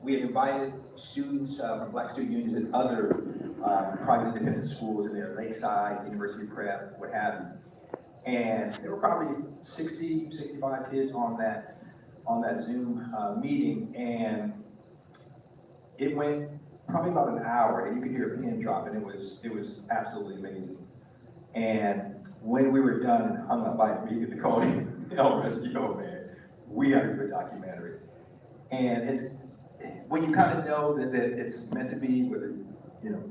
we had invited students from Black student unions and other private independent schools in there, Lakeside, University Prep, what have you. And there were probably 60, 65 kids on that Zoom meeting, and it went probably about an hour, and you could hear a pin drop, and it was absolutely amazing. And when we were done and hung up, I immediately called him, Elmer, yo, man, we have to do a documentary. And it's when you kind of know that it's meant to be, whether you know,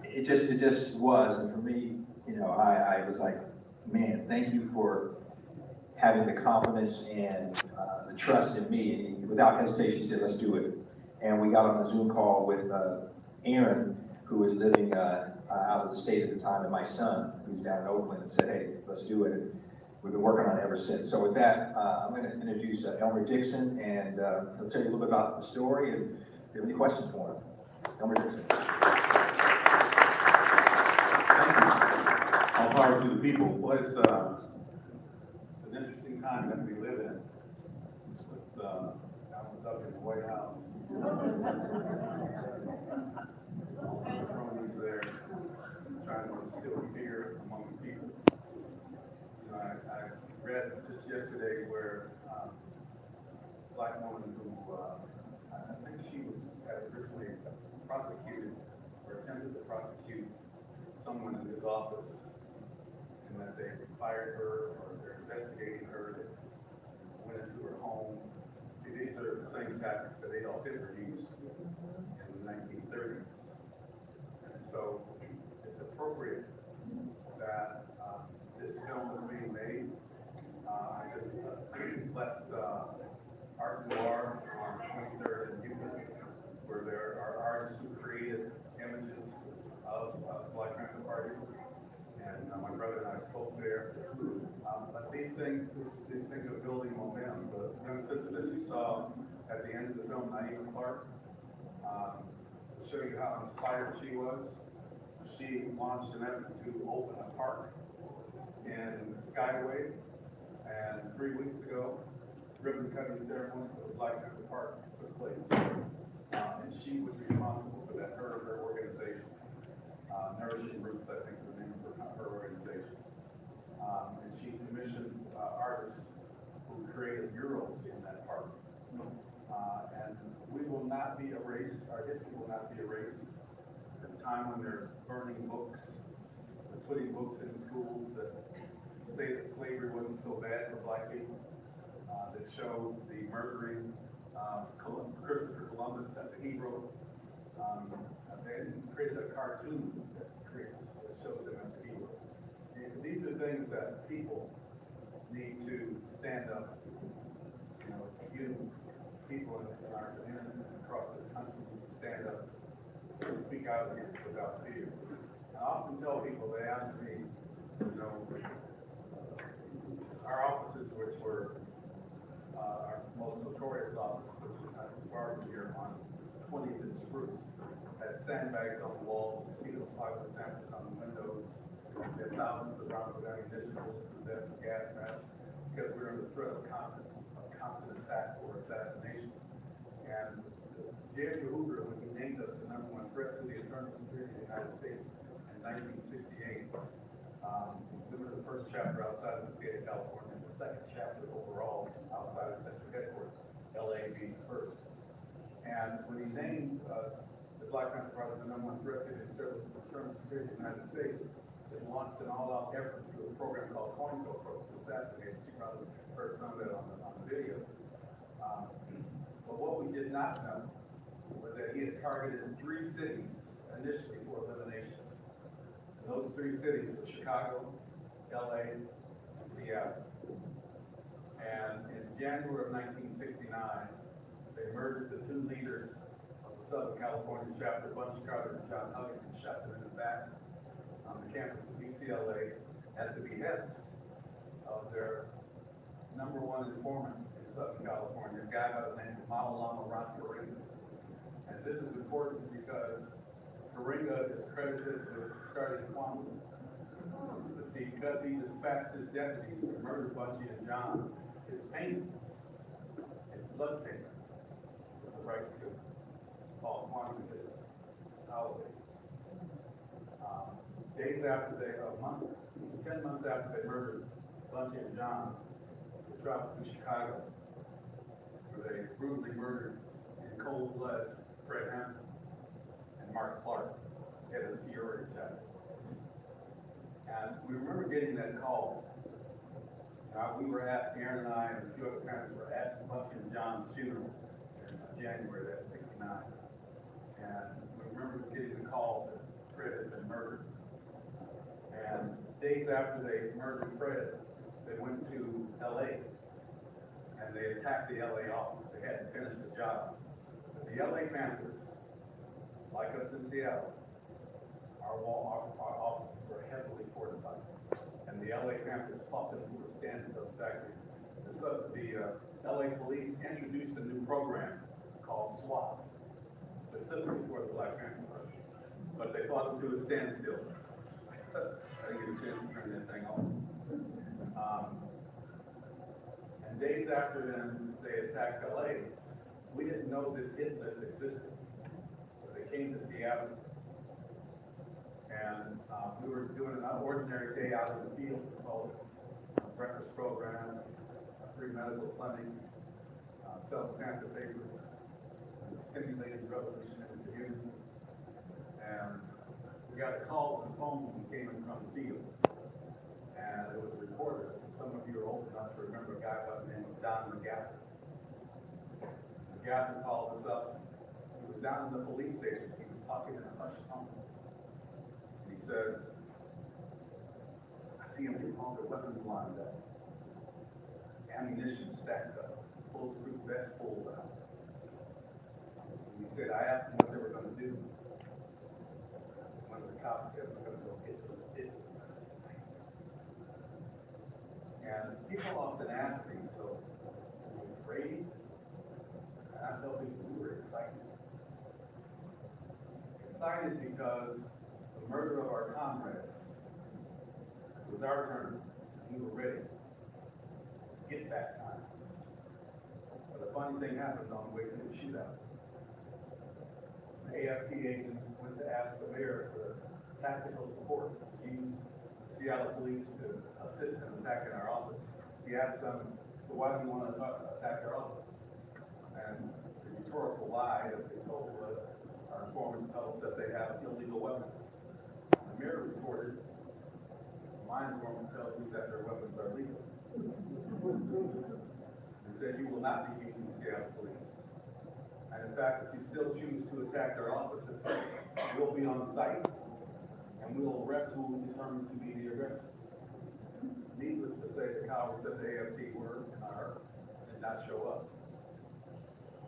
it just was. And for me, you know, I was like, man, thank you for having the confidence and the trust in me. And he, without hesitation, he said, let's do it. And we got on a Zoom call with Aaron, who was living out of the state at the time, and my son, who's down in Oakland, and said, hey, let's do it. And we've been working on it ever since. So with that, I'm going to introduce Elmer Dixon, and he'll tell you a little bit about the story, and if you have any questions for him. Elmer Dixon. Thank you. All power to the people. Well, it's an interesting time that we live in, with Donald Duck in the White House. All these cronies there trying to instill fear among the people. You know, I read just yesterday where a black woman who I think she was originally prosecuted or attempted to prosecute someone in his office, and that they fired her or they're investigating her, that went into her home. See, these are the same tactics that Adolf Hitler used in the 1930s. And so it's appropriate that this film is being made. I just left Art Noir on 23rd and Euclid, where there are artists who created images of the Black Panther Party. And my brother and I spoke there. But these things are building momentum. The young sister that you saw at the end of the film, Naima Clark, to show you how inspired she was, she launched an effort to open a park in Skyway. And 3 weeks ago, ribbon cutting ceremony for the Black Panther Park took place. And she was responsible for that, her organization. Nourishing Roots, I think, is the name of her organization. And she commissioned artists who created murals in that park. And we will not be erased, our history will not be erased. At the time when they're burning books, they're putting books in schools that say that slavery wasn't so bad for black people, that show the murdering Christopher Columbus as a hero. They created a cartoon that shows him as a hero. And these are things that people need to stand up. You know, you people in our communities across this country need to stand up and speak out against without fear. I often tell people, they ask me, you know, our offices, which were our most notorious office, which is at the barber here on 20th and Spruce, had sandbags on the walls, mosquito samples on the windows. We had thousands of rounds of ammunition, vests, and gas masks, because we were under the threat of constant attack or assassination. And J. Edgar Hoover, when he named us the #1 threat to the internal security of the United States in 1968, we were the first chapter outside of the state of California, and the second chapter overall outside of central headquarters, LA being the first. And when he named the Black Panther Party the #1 threat to the internal security of the United States, it launched an all-out effort through a program called COINTELPRO to assassinate us. You probably heard some of that on the video. But what we did not know was that he had targeted 3 cities initially for elimination. And those 3 cities were Chicago, LA, and Seattle. And in January of 1969, they murdered the 2 leaders of the Southern California chapter, Bunchy Carter and John Huggins, and shot them in the back on the campus of UCLA at the behest of their #1 informant in Southern California, a guy by the name of Maulana Ron Karinga. And this is important because Karinga is credited with starting Kwanzaa. But see, because he dispatched his deputies to murder Bunchy and John, his payment, his blood payment, was the celebrate too. Called Quantum Days. It's holiday. Days after they, a month, 10 months after they murdered Bunty and John, they traveled to Chicago, where they brutally murdered in cold blood Fred Hampton and Mark Clark, head of the Peoria chapter. And we remember getting that call. Aaron and I and a few other parents were at Bunty and John's funeral in January of 69. And we remember getting the call that Fred had been murdered. And days after they murdered Fred, they went to LA and they attacked the LA office. They hadn't finished the job. But the LA Panthers, like us in Seattle, our offices were heavily fortified. And the LA Panthers fought them to a standstill. In fact, the LA police introduced a new program called SWAT, specifically for the Black Panthers. But they fought them to a standstill. I didn't get a chance to turn that thing on. And days after then, they attacked LA. We didn't know this hit list existed. So they came to Seattle. And we were doing an ordinary day out in the field called a breakfast program, free medical funding, self-panther papers, and the stimulating revolution in the community. And we got a call on the phone when we came in from the field. And it was a reporter. Some of you are old enough to remember a guy by the name of Don McGaffin. McGaffin called us up. He was down in the police station. He was talking in a hushed tone. He said, I see them getting all their weapons lined up, ammunition stacked up, bulletproof vests pulled out. And he said, I asked them what they were going to do. One of the cops said, we're going to go get those bits of us. And people often ask me, so, are you afraid? And I tell people, we were excited. Excited because the murder of our comrades, it was our turn, and we were ready to get back time. But a funny thing happened on the way to the shootout. The AFT agents went to ask the mayor for tactical support to use the Seattle police to assist in attacking our office. He asked them, so why do you want to attack our office? And the rhetorical lie that they told was, our informants tell us that they have illegal weapons. The mayor retorted, my informant tells me that their weapons are legal. He said, you will not be using Seattle police. And in fact, if you still choose to attack their offices, we'll be on site and we'll arrest who we determine to be the aggressors. Needless to say, the cowards that the AFT were and are did not show up.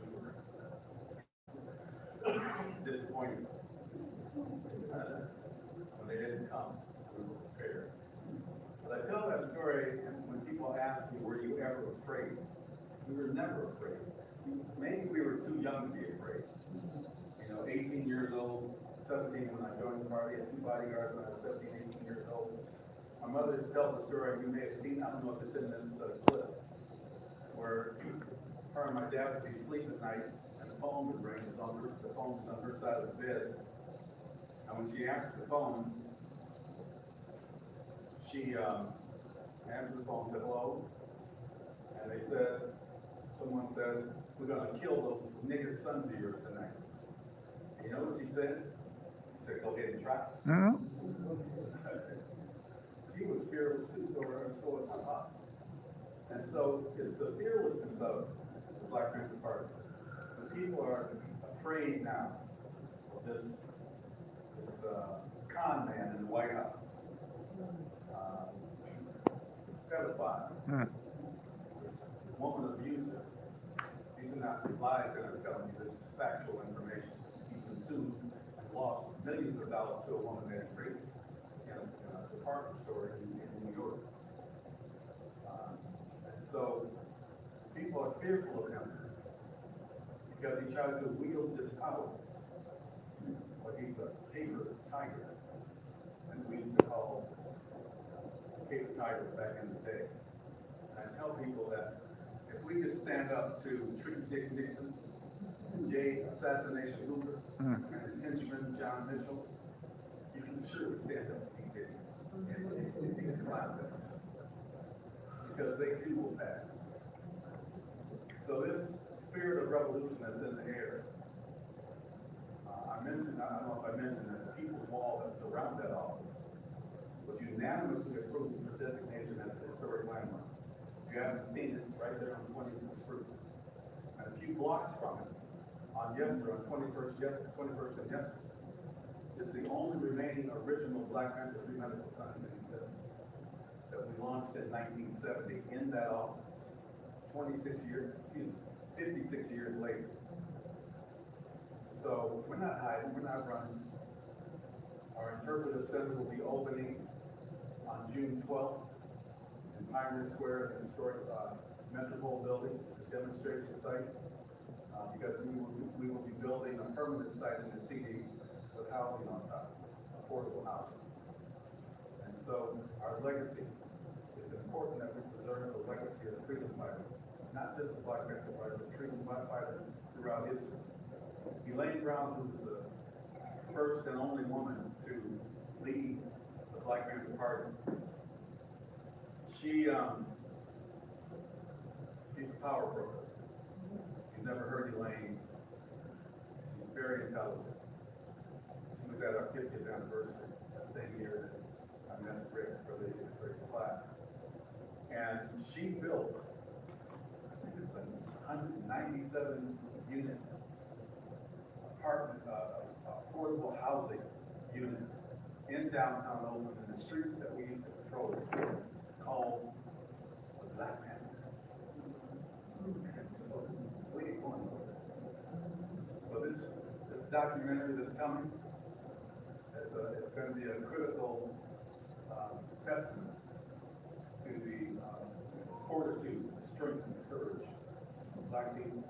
We were disappointed when they didn't come. We were prepared. But I tell that story, and when people ask me, were you ever afraid? We were never afraid. Maybe we were too young to be afraid. 18 years old, 17 when I joined the party, had 2 bodyguards when I was 17, 18 years old. My mother tells a story you may have seen, I don't know if it's in this clip, where her and my dad would be asleep at night, and the phone would ring. The phone was on her side of the bed. And when she answered the phone, she answered the phone and said, hello. And someone said, we're going to kill those nigger sons of yours tonight. And you know what she said? She said, go ahead and try. She was fearless too, so was my pop. And so it's the fearlessness of the Black Panther Party. The people are afraid now of this con man in the White House. This pedophile. This woman abuser. These are not lies that I'm telling you. This is factual information. He's been sued and lost millions of dollars to a woman that he raped in a department store in New York. And so people are fearful of him because he tries to wield this power. But he's a paper tiger, as we used to call paper tigers back in the day. And I tell people that if we could stand up to Dick Nixon, J. assassination Hoover and his henchman, John Mitchell, you can surely stand up to these idiots and these clowns, because they too will pass. So this spirit of revolution that's in the air, I don't know if I mentioned that the People's Wall that's around that office was unanimously approved for designation as a historic landmark. If you haven't seen it, right there on 20th Spruce. And a few blocks from it, on 21st and Yester, is the only remaining original Black Panther 300 sign in existence that we launched in 1970 in that office. 56 years later. So we're not hiding, we're not running. Our interpretive center will be opening on June 12th in Pioneer Square, the historic Metropole building. It's a demonstration site because we will be building a permanent site in the CD with housing on top, affordable housing. And so our legacy, it's important that we preserve the legacy of the freedom fighters, not just the Black Panther fighters, but freedom fighters throughout history. Elaine Brown, who was the first and only woman to lead the Black Panther Party, she's a power broker. You've never heard Elaine. She's very intelligent. She was at our 50th anniversary that same year that I met Rick for the first class. And she built, I think it's a 197 unit apartment, affordable housing unit in downtown Oakland, in the streets that we used to patrol, called the Black Panthers. So, where are you going with it? So this documentary that's coming, it's going to be a critical testament to the fortitude, the strength, and the courage of Black people,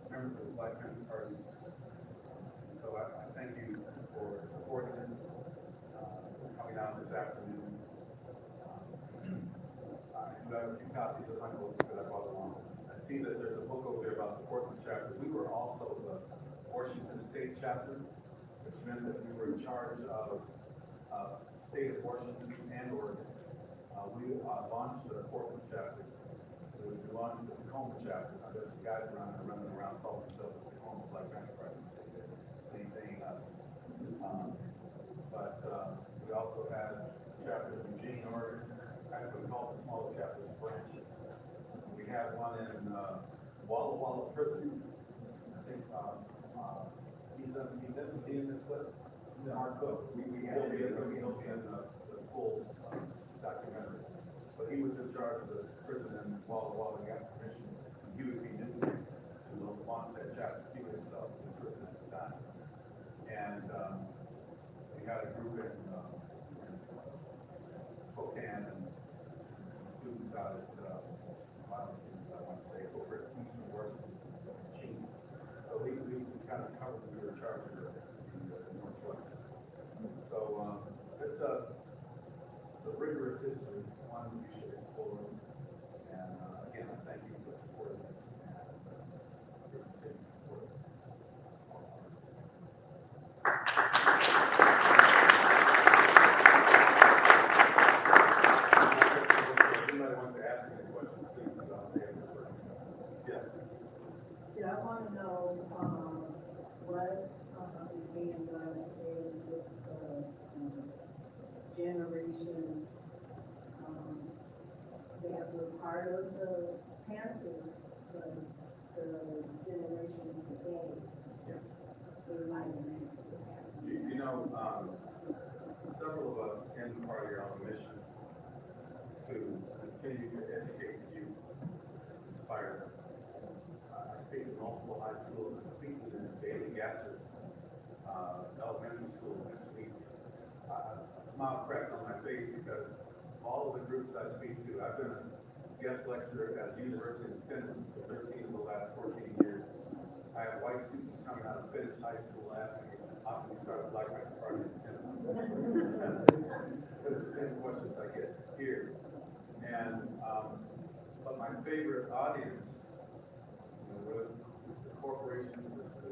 members of the Black Panther Party. So I thank you for supporting it, coming out this afternoon. I do have a few copies of my book that I brought along. I see that there's a book over there about the Portland chapter. We were also the Washington State chapter, which meant that we were in charge of state of Washington and Oregon. We launched the Portland chapter. We launched the Tacoma chapter. Now there's some guys running around calling themselves the Tacoma Black Panther Party. Anything us. But we also had a chapter in Eugene, Oregon. Actually, we call the smaller chapters branches. We had one in Walla Walla Prison. I think he's in this clip. Mark Cook. He'll be in the full documentary. But he was in charge of the prison in Walla Walla. Got permission from Huey P. Newton to launch that chapter. He himself was in prison at the time. And we had a group in Spokane and some students out at, violent students, I want to say, over at Eastern Washington. So we kind of covered, we were in charge of the Northwest. So it's a rigorous history, one we should explore. And again, I thank you for supporting it and your continued support. Anybody wants to ask me any questions, please, because I'll stay after the first. Yes. Yeah, I want to know what is being done with generations that were part of the Panthers, but the generations today, they might have been. You know, several of us in the party are on a mission to continue to educate the youth, inspire them. I speak in multiple high schools and speaking in Daily Gasser elementary school this week. A smile cracks on my face because all of the groups I speak to, I've been a guest lecturer at the University of Finland for 13 of the last 14 years. I have white students coming out of Finnish high school asking me, how can we start a Black Panther Party in Finland? Those are the same questions I get here. And, but my favorite audience, with the corporations, the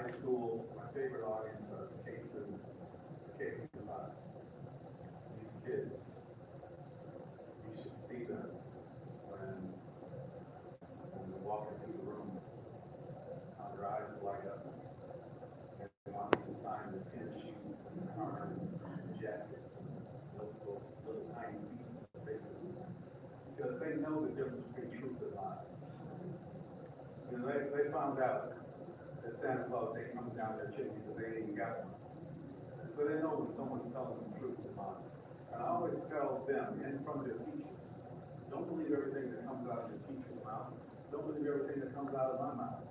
high school, my favorite audience are K through 5. These kids, you should see them when they walk into the room. Their eyes light up. They want you to sign the tennis shoes and the arms and the jackets and those little tiny pieces of paper. Because they know the difference between truth and lies. You know, they found out that Santa Claus ain't coming down their chimney because they ain't got one. And so they know when someone's telling them truth and lies. And I always tell them in front of their teachers, don't believe everything that comes out of your teacher's mouth. Don't believe everything that comes out of my mouth.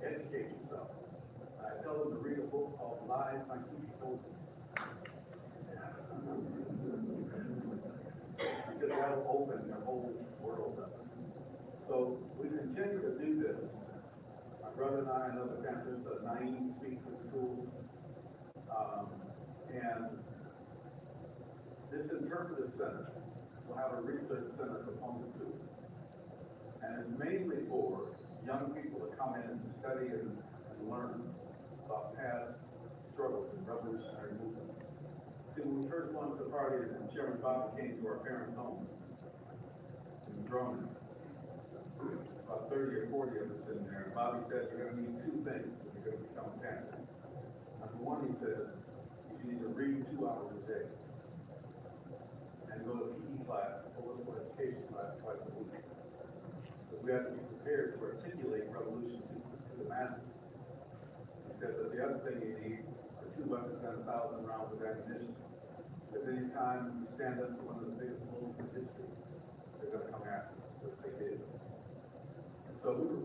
Educate yourself. I tell them to read a book called Lies My Teacher Told Me. Because that'll open their whole world up. So we continue to do this. My brother and I and other Panthers, 90 speaks in schools. And this interpretive center will have a research center component to it. And it's mainly for young people to come in and study and learn about past struggles and revolutionary movements. See, when we first launched the party, and Chairman Bobby came to our parents' home in Drummond, about 30 or 40 of us in there, and Bobby said, you're going to need 2 things if you're going to become a Panther. Number 1, he said, you need to read 2 hours a day and go to PE class, political education class, twice a week. But we have to be prepared to articulate revolution to the masses. He said that the other thing you need are 2 weapons and 1,000 rounds of ammunition. Because any time you stand up to one of the biggest bullies in history, they're going to come after you, which they did. And so we were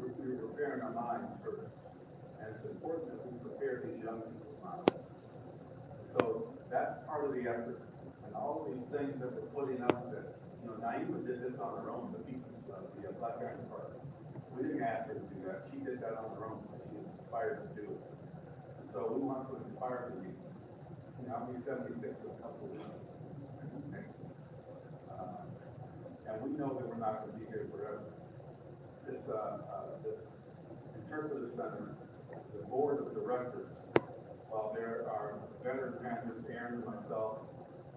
preparing our minds first. And it's important that we prepare these young people's minds. So that's part of the effort. And all of these things that we're putting up that, you know, Naima did this on her own, the Black Panthers Party. We didn't ask her to do that. She did that on her own because she was inspired to do it. And so we want to inspire the youth. You know, I'll be 76 in a couple of weeks next week. And we know that we're not going to be here forever. This interpretive center, the board of directors, while there are veteran Panthers, Aaron and myself,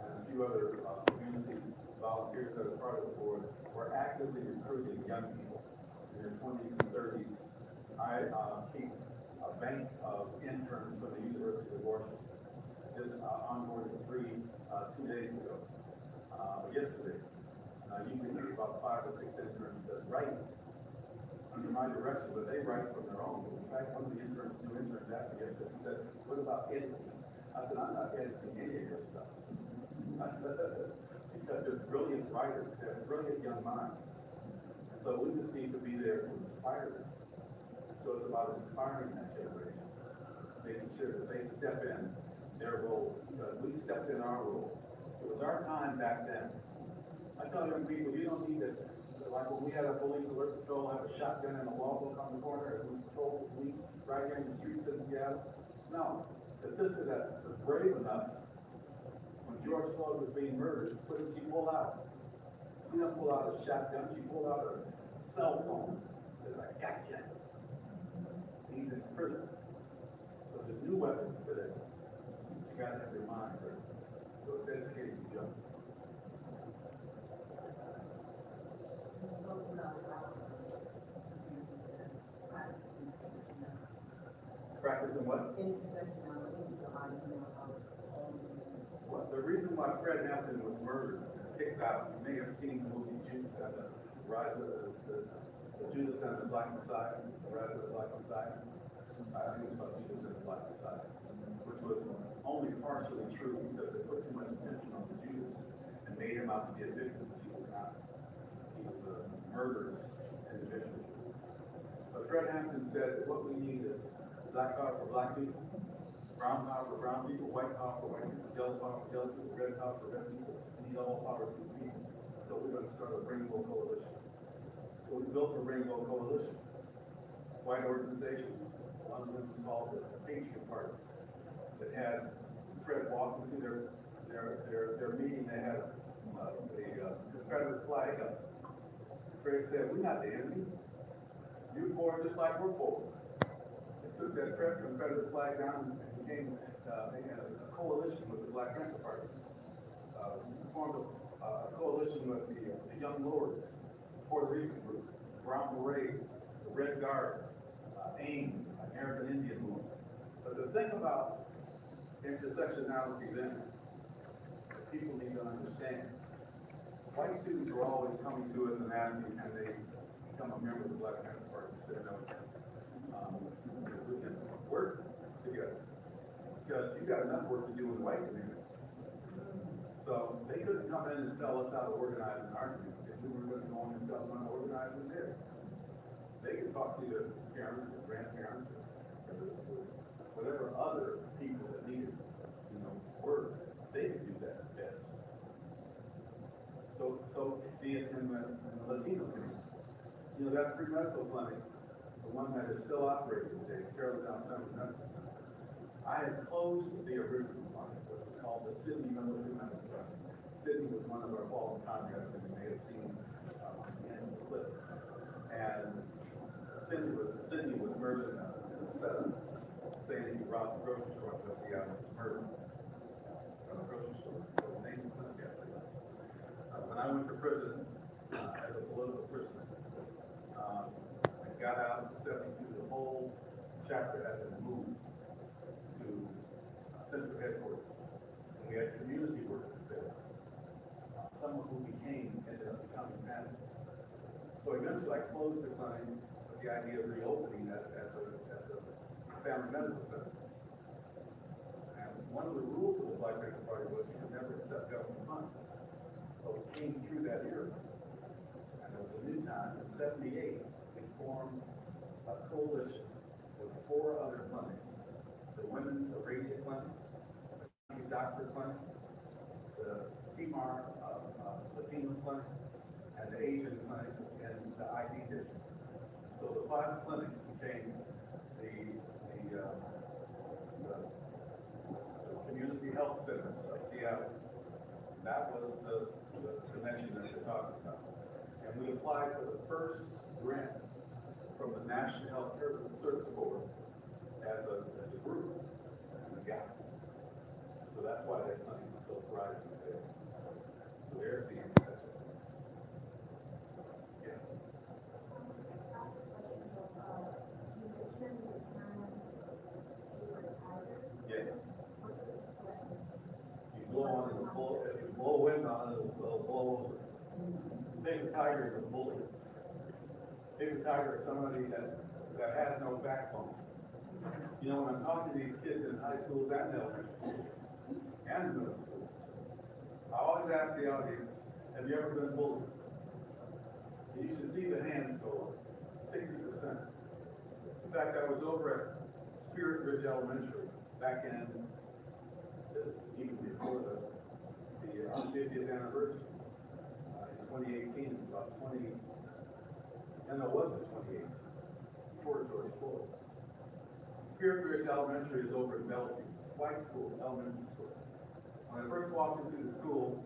and a few other community volunteers that are part of the board, we're actively recruiting young people in their 20s and 30s. I keep a bank of interns from the University of Washington. Just onboarded 3 2 days ago, yesterday. Usually there's about 5 or 6 interns that write under my direction, but they write from their own. In fact, one of the new interns asked me yesterday, he said, what about editing? I said, I'm not editing any of your stuff. Because they're brilliant writers, they're brilliant young minds. And so we just need to be there to inspire them. And so it's about inspiring that generation, making sure that they step in their role. Because we stepped in our role. It was our time back then. I tell young people, you don't need to, like when we had a police alert patrol, have a shotgun and a logbook on the corner, and we patrol the police right here in the streets in Seattle. No, the sister that was brave enough, when George Floyd was being murdered, what did she pull out? She didn't pull out a shotgun, she pulled out a cell phone. Said, I gotcha. He's in prison. So there's new weapons today. You gotta have your mind right. So it's educating the young. Practicing what? Well, the reason why Fred Hampton was murdered and kicked out, you may have seen the movie Judas and the Rise of the Judas and the Black Messiah, the Rise of the Black Messiah. I think it's about Judas and the Black Messiah, which was only partially true because they put too much attention on the Judas and made him out to be a victim. He was not. He was a murderous individual. But Fred Hampton said that what we need is black power for black people, brown power for brown people, white power for white people, yellow power for yellow people, red power for red people. We need all power for the people. So we're going to start a rainbow coalition. So we built a rainbow coalition. White organizations. One of them was called the Patriot Party. That had Fred walk into their meeting. They had a Confederate flag up. Fred said, "We're not the enemy. You're poor just like we're poor. They took that Confederate flag down and became a coalition with the Black Panther Party. Formed a coalition with the Young Lords, the Puerto Rican group, the Brown Berets, the Red Guard, AIM, American Indian Movement. But the thing about intersectionality then, that people need to understand, white students were always coming to us and asking, can they become a member of the Black Panther Party? We said no. We can work together. Because you got enough work to do with the white community. So they couldn't come in and tell us how to organize an argument if we were going to go in and tell them how to organize it there. They could talk to your parents, or grandparents, or whatever other people that needed, work. They could do that best. So be it in the Latino community. That free medical clinic, the one that is still operating today, Carrolltown Center Medical Center, I had closed the original one, which was called the Sydney Military Medical Center. Sydney was one of our fallen comrades, and you may have seen on the end of the clip. And Sydney was murdered in a setup, saying he robbed the grocery store because he got murdered from a grocery store. So the name was not yet. When I went to prison as a political prisoner, I got out in 72, the whole chapter had been moved to central headquarters. And we had community workers there. Some of who ended up becoming managers. So eventually I closed the clinic with the idea of reopening as a family medical center. And one of the rules of the Black Panther Party was you could never accept government funds. So we came through that era. And there was a new time, in 78, we formed a coalition with 4 other clinics. The Women's Arabia Clinic, the Doctor Clinic, the CMAR Latino Clinic, and the Asian Clinic in the ID district. So the 5 clinics became the community health centers of Seattle. That was the dimension that you're talking about. And we applied for the first grant from the National Health Service Board as a group, and we got it. So that's why that clinic is still thriving today. So there's the intersection. Yeah. Yeah. You blow on it, if you blow wind on it, it'll blow over. Paper tiger is a bully. Paper tiger is somebody that has no backbone. When I'm talking to these kids in high schools and elementary schools and middle school, I always ask the audience, have you ever been bullied? And you should see the hands go up, 60%. In fact, I was over at Spirit Ridge Elementary back in, even before the 50th anniversary. In 2018, it was about 20, and it wasn't 2018, before George Floyd. Spirit Ridge Elementary is over in Bellevue, white school, elementary school. When I first walked into the school,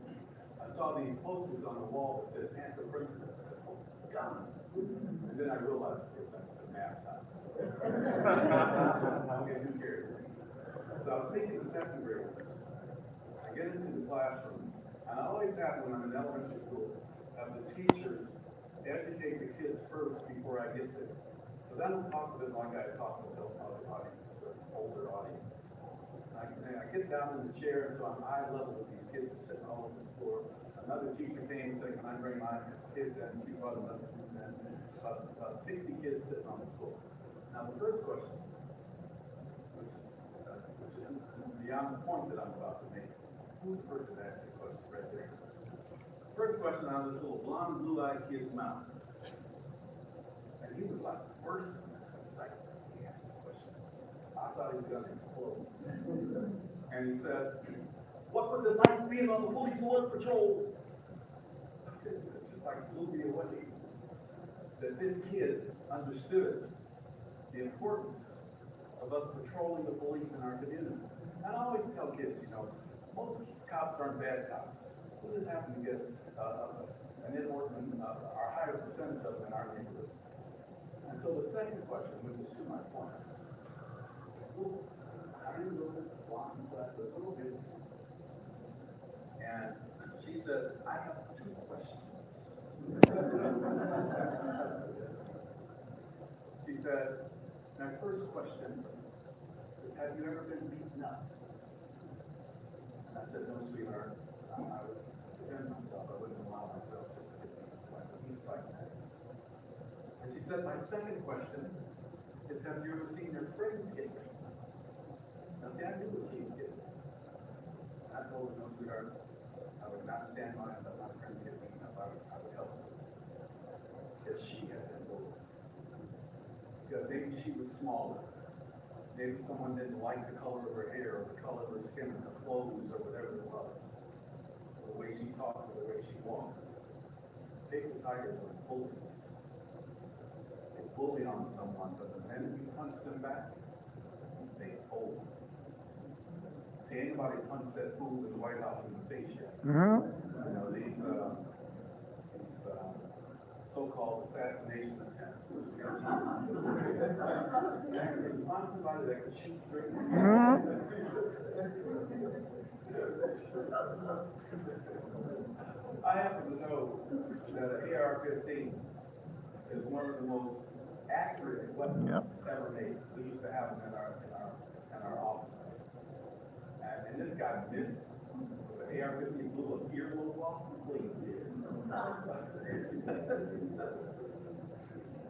I saw these posters on the wall that said Panther Principles. I said, oh, God. And then I realized, of course, that was a math time. I don't get too carried away. So I was speaking to second graders. I get into the classroom, and I always have, when I'm in elementary school, have the teachers educate the kids first before I get there. Because I don't talk to them like I talk to the other audience, the older audience. I get down in the chair, so I'm eye level with these kids who are sitting all over the floor. Another teacher came and said, can I bring my kids in? And she brought another group in. About 60 kids sitting on the floor. Now the first question, which is beyond the point that I'm about to make, who's the person that asked the question right there? First question out of this little blonde, blue-eyed kid's mouth. And he was like, worse than that. It's like, he asked the question. I thought he was going to explode. And he said, what was it like being on the police alert patrol? It's just like blew me away. That this kid understood the importance of us patrolling the police in our community. And I always tell kids, most cops aren't bad cops. We just happen to get an inordinate, our higher percentage of them in our neighborhood. And so the second question, which is to my point, little tiny little blonde, black, a little bit. And she said, I have 2 questions. She said, my first question is, have you ever been beaten up? And I said, no, sweetheart. I would defend myself. I wouldn't allow myself just to get beaten like a piece like that. And she said, my second question is, have you ever seen your friends get beaten up? Now, see, I knew what she was getting at. And I told her, no, sweetheart, I would not stand by and let my friends get beaten up. I would help them. Because she had been bullied. Because maybe she was smaller. Maybe someone didn't like the color of her hair, or the color of her skin, or her clothes, or whatever it was. The way she talked, or the way she walked. Paper tigers are bullies. They bully on someone, but the minute you punch them back, they fold. See, anybody punched that fool in the White House in the face yet? You know, these so-called assassination attempts. Can you find somebody that could shoot straight? I happen to know that an AR-15 is one of the most accurate weapons ever made. We used to have them in our offices. And this guy missed with an AR-15, blew a earlobe off. Please.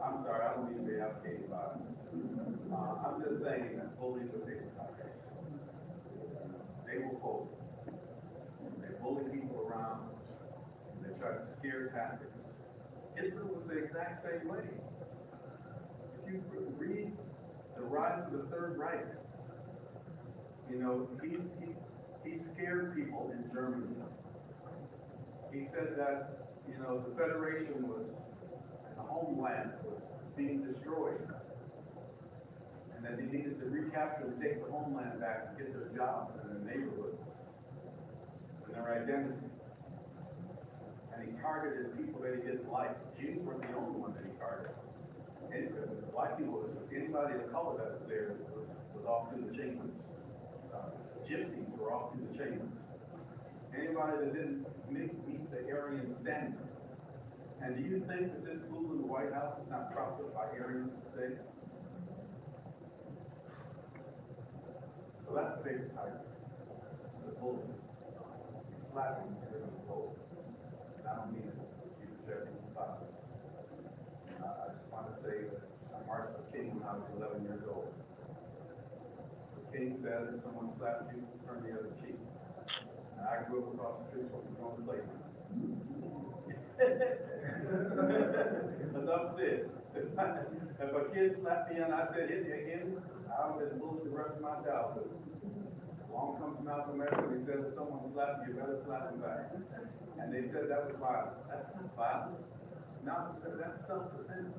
I'm sorry, I don't mean to be advocating about it. I'm just saying that bullies are paper tigers. They will fold. They bully people around. And they try to scare tactics. Hitler was the exact same way. If you read The Rise of the Third Reich, you know, he scared people in Germany. He said that, you know, the Federation was, and the homeland was being destroyed. And that they needed to recapture and take the homeland back and get their jobs and their neighborhoods and their identity. And he targeted people that he didn't like. Jews weren't the only one that he targeted. Black people, anybody of color that was there was off to the chambers. Gypsies were off to the chambers. Anybody that didn't meet the Aryan standard. And do you think that this fool in the White House is not propped up by Aryans today? So that's a paper tiger. It's a bully. He's slapping you with a bully. And I don't mean it. You projecting the power. I just want to say that I marched with King when I was 11 years old. The King said if someone slapped you, turn the other cheek. And I grew up across the street from the only playground. Enough said. If a kid slapped me and I said, hit me again, I would have been bullied the rest of my childhood. Along comes Malcolm X and he said, if someone slapped you, you better slap him back. And they said that was violent. That's not violent. No, he said that's self-defense.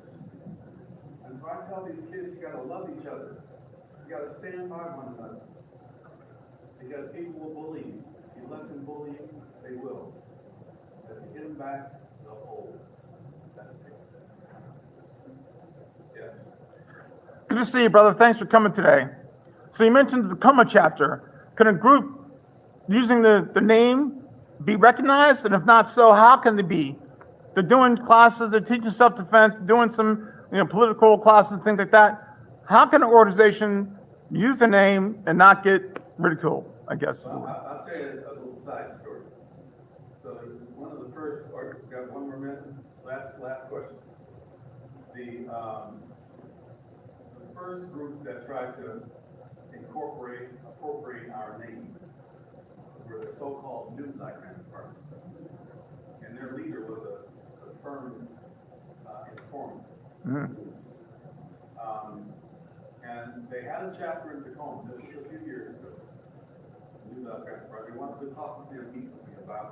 And so I tell these kids, you gotta love each other. You gotta stand by one another. Because people will bully you. If you let them bully you, they will. But if you hit them back, they'll hold. That's it. Yeah. Good to see you, brother. Thanks for coming today. So you mentioned the Coma chapter. Can a group using the name be recognized? And if not so, how can they be? They're doing classes, they're teaching self-defense, doing some political classes, things like that. How can an organization use the name and not get ridiculed, I guess? Well, I'll tell you a little side story. So one of the first, or got one more minute? Last question. The first group that tried to appropriate our name were the so-called New Black Panthers Party. And their leader was a firm informant. And they had a chapter in Tacoma, this was a few years ago. New Black Panthers Party. They wanted to talk to them deeply about,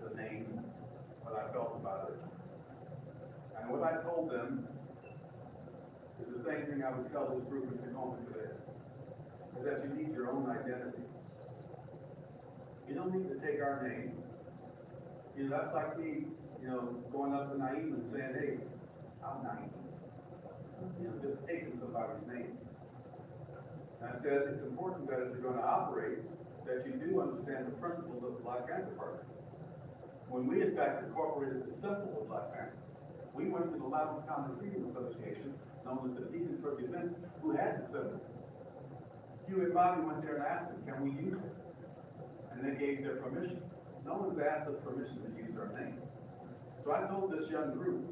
the name, what I felt about it. And what I told them is the same thing I would tell this group in Tacoma today, is that you need your own identity. You don't need to take our name. That's like me, going up to Naeem and saying, hey, I'm Naeem. Just taking somebody's name. And I said, it's important that if you're gonna operate, that you do understand the principles of the Black Panther Party. When we in fact incorporated the symbol of Black Panther, we went to the Loudons Common Freedom Association, known as the Deacons for Defense, who had the symbol. Hugh and Bobby went there and asked them, can we use it? And they gave their permission. No one's asked us permission to use our name. So I told this young group,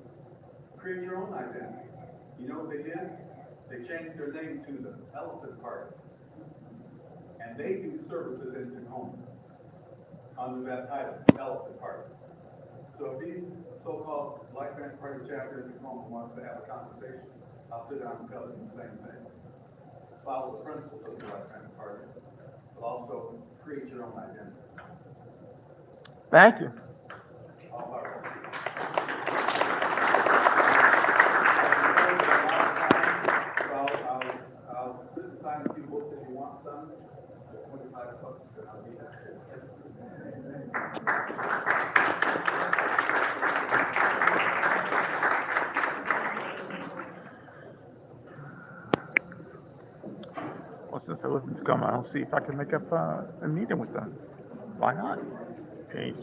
create your own identity. You know what they did? They changed their name to the Elephant Party. And they do services in Tacoma under that title, Elephant Party. So if these so-called Black Panther Party chapter in Tacoma wants to have a conversation, I'll sit down and tell them the same thing. Follow the principles of the Black Panther Party, but also create your own identity. Thank you. All of our I'll sit and sign a few books if you want some. 25 bucks, and I'll be happy. Well, since I live in Tacoma, I'll see if I can make up a meeting with them. Why not? Peace.